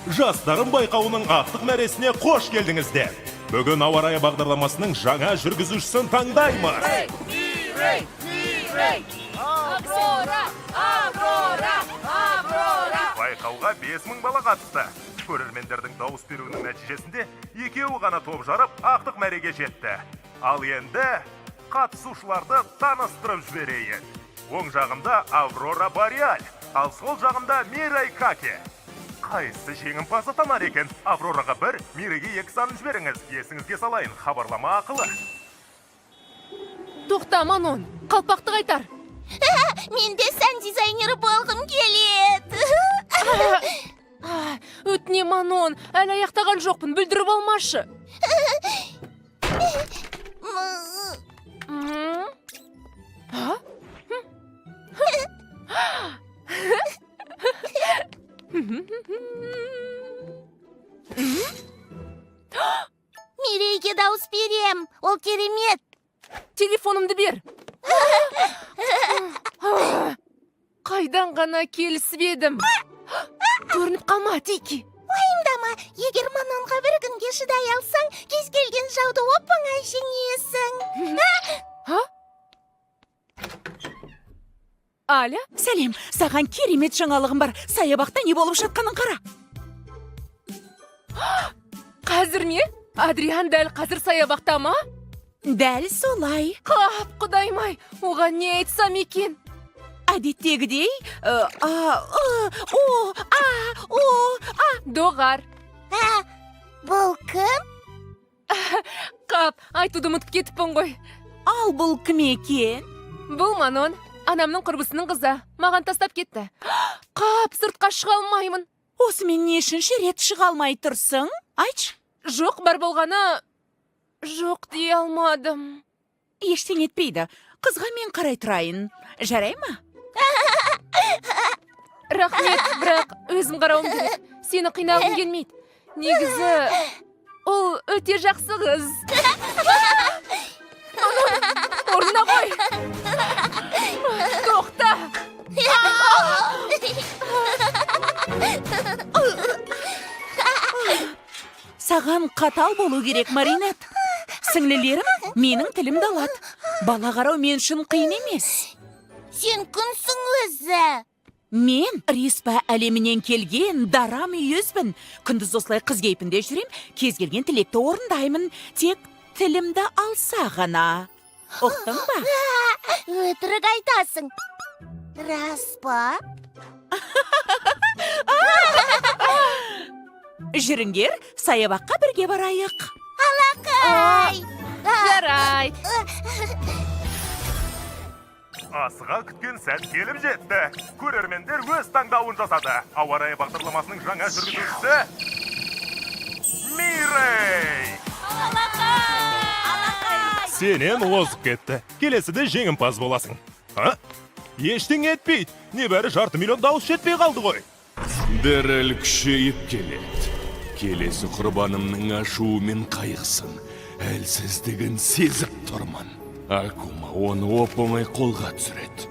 Жастарым байқауының ақтық мәресіне қош келдіңіздер. Бүгін ауа райы бағдарламасының жаңа жүргізушісін таңдаймыз. Байқауға 5000 бала қатысты. Көрермендердің дауыс беруінің нәтижесінде екеуі ғана топ жарып ақтық мәреге жетті. Ал енді қатысушыларды таныстырып жіберейін. Оң жағында Аврора Бориаль, ал сол жағында Мирей Каке. Қайсы жеңімпазы атанар екен? Аврораға 1, Мирейге 2 санын жіберіңіз. Есіңізге салайын, хабарлама ақылы. Тоқта, Манон, қалпақты қайтар. Мен де сән дизайнері болғым келеді. Өтіне, Манон, әлі аяқтаған жоқпын, бүлдіріп алмашы. Мирейге дауыс берем, ол керемет. Телефонымды бер. Қайдан ғана келісіп едім. Көрініп қалма, Тики. Уайымдама, егер Манонға бір күнге шыдай алсаң, кез келген жауды оп-оңай жеңесің. Аля? Сәлем, саған керемет жаңалығым бар. Саябақта не болып жатқанын қара. Қазір ме? Адриан дәл қазір саябақта ма? Дәл солай. Қап, құдаймай, оған не айтсам екен? Әдеттегідей, Доғар. Бұл кім? Қап, айтуды ұмытып кетіппін ғой. Ал бұл кім екен? Бұл Манон, анамның құрбысының қызы. Маған тастап кетті. Қап, сыртқа шыға алмаймын. Осымен не үшінші рет шыға алмай тұрсың? Айтшы. Жоқ, бар болғаны... Жоқ дей алмадым. Ештеңе етпейді. Қызға мен қарай тұрайын. Жарай ма? Рахмет, бірақ өзім қарауым керек. Сені қинағым келмейді. Негізі, ол өте жақсы қыз. Орнына қой. Тоқта. Саған қатал болу керек, Маринет. Сіңлілерім менің тілімді алады. Бала қарау мен үшін қиын емес. Сен күнсің өзі. Мен Риспа әлемінен келген дара мүйізбін. Күндіз осылай қыз кейпінде жүрем, кез келген тілекті орындаймын. Тек тілімді алса ғана. Ұқтың ба? Өтірік айтасың. Рас па? Жүріңдер, саябаққа бірге барайық. Алақай! Жарай. Асыға күткен сәт келіп жетті. Көрермендер өз таңдауын жасады. Ауа райы бағдарламасының жаңа жүргізушісі Мирей. Сенен озып кетті. Келесіде жеңімпаз боласың. Ештеңе етпейді. Небәрі 500 000 дауыс жетпей қалды ғой. Дәріл күшейіп келеді. Келесі құрбанымның ашуы мен қайғысын, әлсіздігін сезіп тұрмын. Акума оны оп-оңай қолға түсіреді.